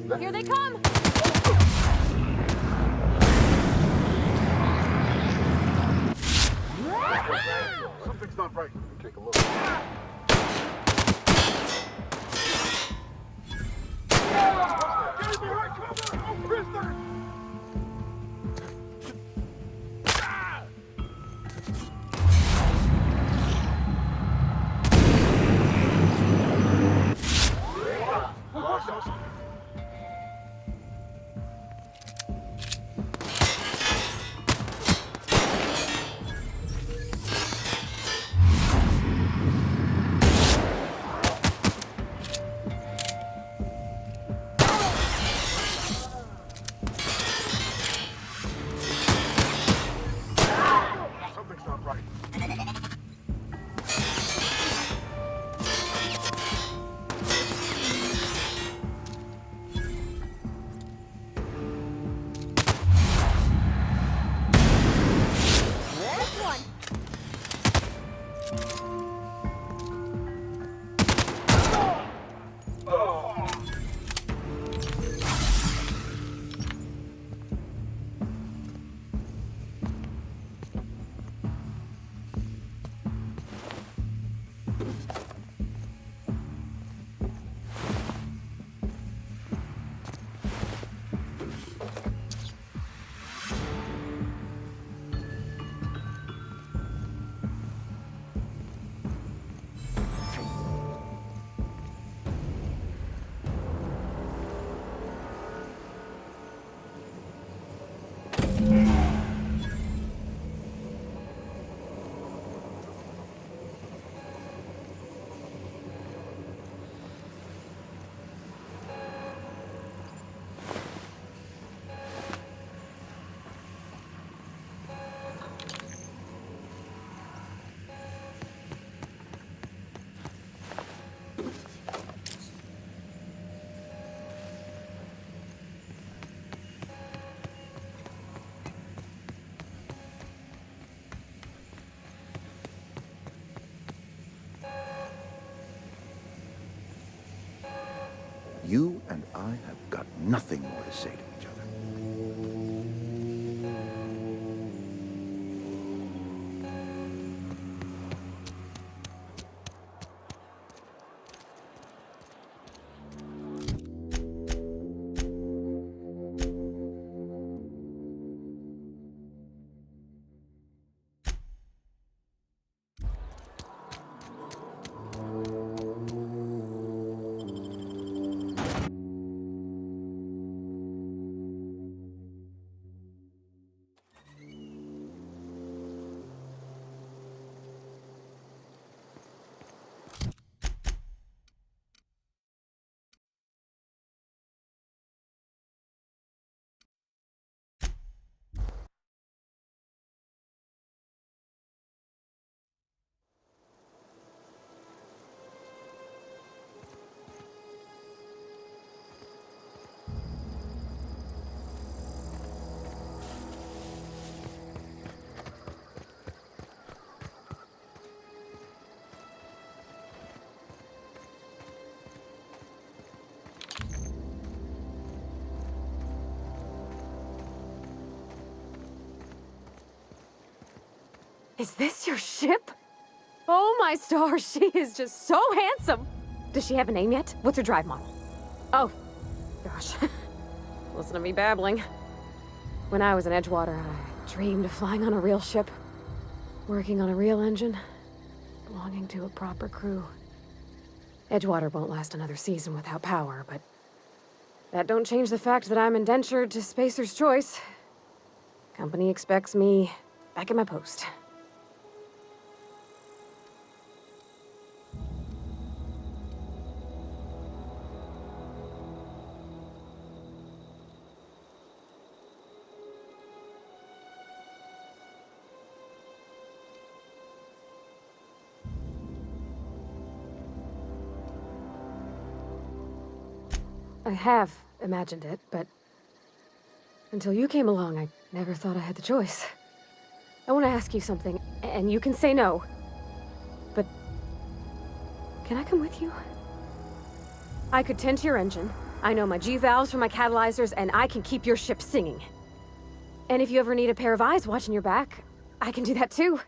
Here they come! Something's not right. Take a look. Give me right cover! Oh, prisoner! Something's not right. This one! You and I have got nothing more to say to each other. Is this your ship? Oh my stars, she is just so handsome! Does she have a name yet? What's her drive model? Oh, gosh. Listen to me babbling. When I was in Edgewater, I dreamed of flying on a real ship, working on a real engine, belonging to a proper crew. Edgewater won't last another season without power, but that don't change the fact that I'm indentured to Spacer's Choice. Company expects me back at my post. I have imagined it, but until you came along, I never thought I had the choice. I want to ask you something, and you can say no. But can I come with you? I could tend to your engine, I know my G-valves from my catalyzers, and I can keep your ship singing. And if you ever need a pair of eyes watching your back, I can do that too.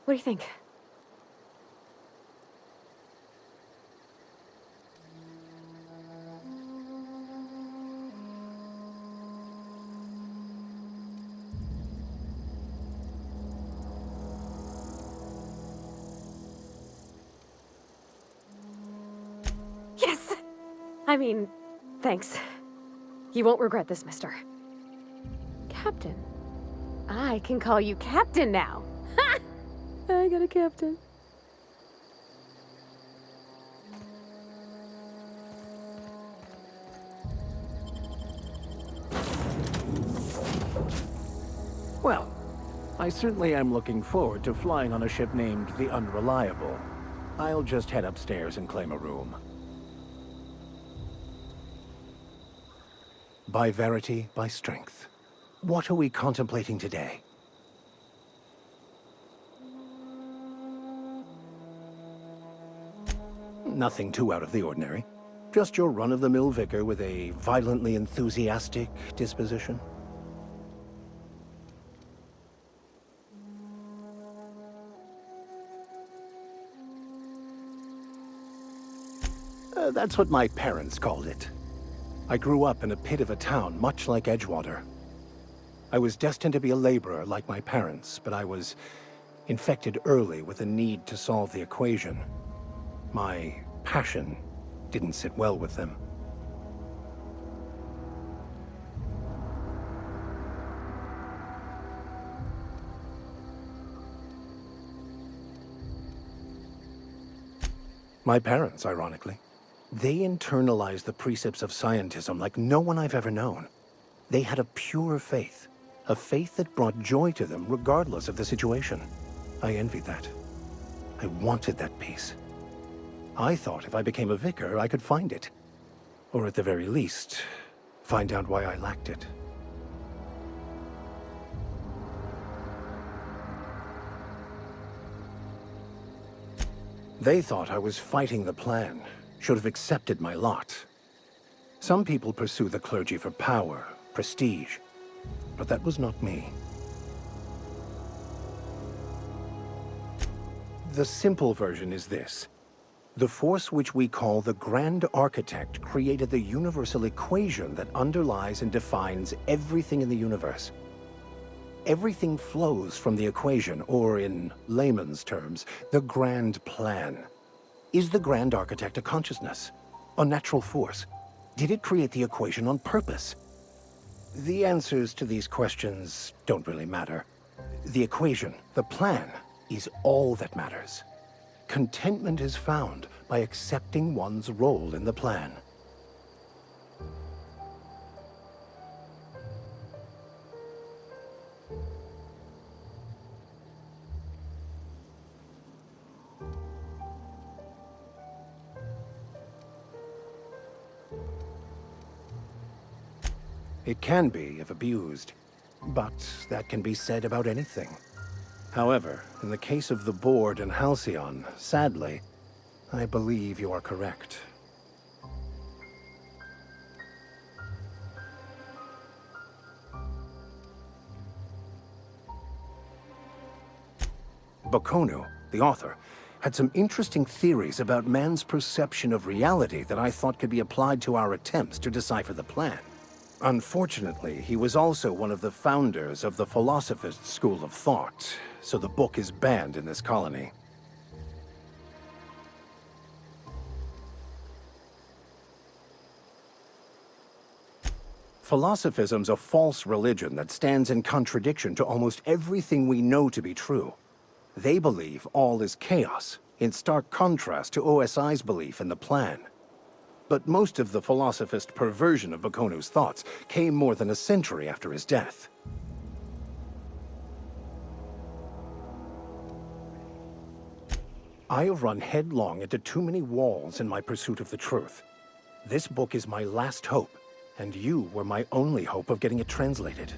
What do you think? Yes! I mean, thanks. You won't regret this, mister. Captain. I can call you Captain now. Ha! I got a captain. Well, I certainly am looking forward to flying on a ship named the Unreliable. I'll just head upstairs and claim a room. By verity, by strength. What are we contemplating today? Nothing too out of the ordinary. Just your run-of-the-mill vicar with a violently enthusiastic disposition. That's what my parents called it. I grew up in a pit of a town, much like Edgewater. I was destined to be a laborer like my parents, but I was infected early with a need to solve the equation. My passion didn't sit well with them. My parents, ironically. They internalized the precepts of scientism like no one I've ever known. They had a pure faith, a faith that brought joy to them regardless of the situation. I envied that. I wanted that peace. I thought if I became a vicar, I could find it. Or at the very least, find out why I lacked it. They thought I was fighting the plan, should have accepted my lot. Some people pursue the clergy for power, prestige, but that was not me. The simple version is this. The force which we call the Grand Architect created the universal equation that underlies and defines everything in the universe. Everything flows from the equation, or in layman's terms, the grand plan. Is the Grand Architect a consciousness? A natural force? Did it create the equation on purpose? The answers to these questions don't really matter. The equation, the plan, is all that matters. Contentment is found by accepting one's role in the plan. It can be if abused, but that can be said about anything. However, in the case of the Board and Halcyon, sadly, I believe you are correct. Baconu, the author, had some interesting theories about man's perception of reality that I thought could be applied to our attempts to decipher the plan. Unfortunately, he was also one of the founders of the Philosophist school of thought, so the book is banned in this colony. Philosophism's a false religion that stands in contradiction to almost everything we know to be true. They believe all is chaos, in stark contrast to OSI's belief in the plan. But most of the philosophist perversion of Baconu's thoughts came more than a century after his death. I have run headlong into too many walls in my pursuit of the truth. This book is my last hope, and you were my only hope of getting it translated.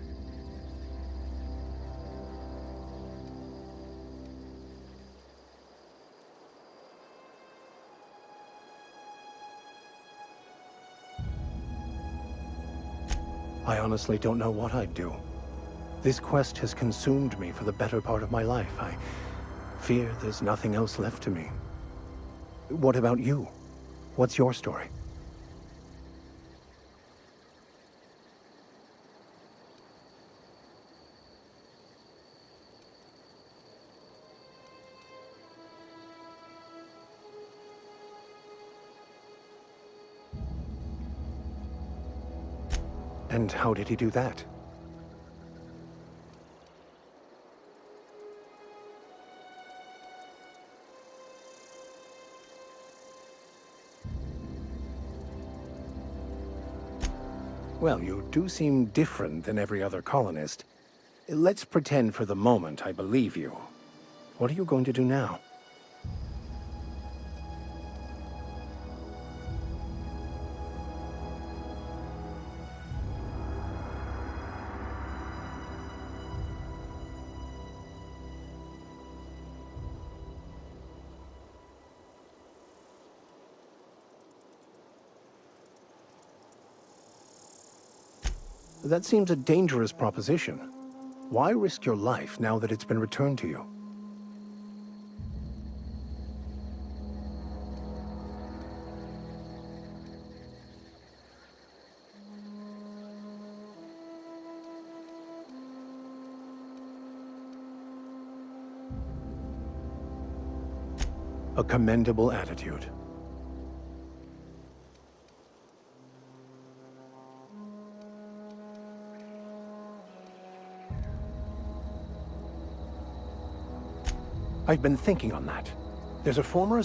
I honestly don't know what I'd do. This quest has consumed me for the better part of my life. I fear there's nothing else left to me. What about you? What's your story? And how did he do that? Well, you do seem different than every other colonist. Let's pretend for the moment I believe you. What are you going to do now? That seems a dangerous proposition. Why risk your life now that it's been returned to you? A commendable attitude. I've been thinking on that. There's a former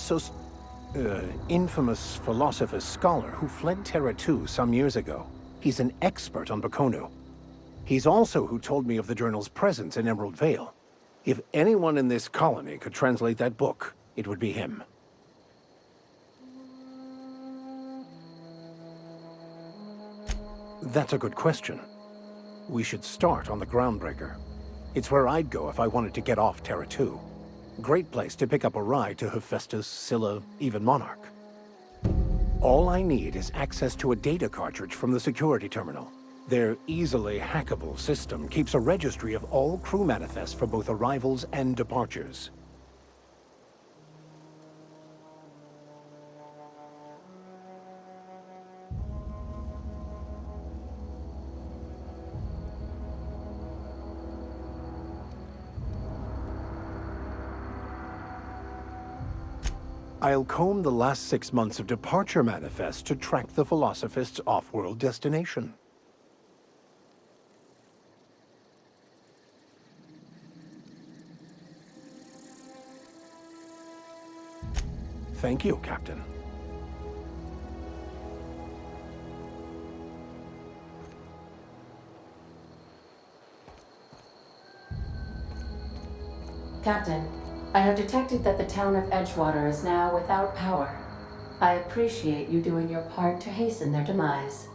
infamous philosopher scholar who fled Terra 2 some years ago. He's an expert on Baconu. He's also who told me of the journal's presence in Emerald Vale. If anyone in this colony could translate that book, it would be him. That's a good question. We should start on the Groundbreaker. It's where I'd go if I wanted to get off Terra 2. Great place to pick up a ride to Hephaestus, Scylla, even Monarch. All I need is access to a data cartridge from the security terminal. Their easily hackable system keeps a registry of all crew manifests for both arrivals and departures. I'll comb the last 6 months of departure manifests to track the Philosophist's off-world destination. Thank you, Captain. Captain, I have detected that the town of Edgewater is now without power. I appreciate you doing your part to hasten their demise.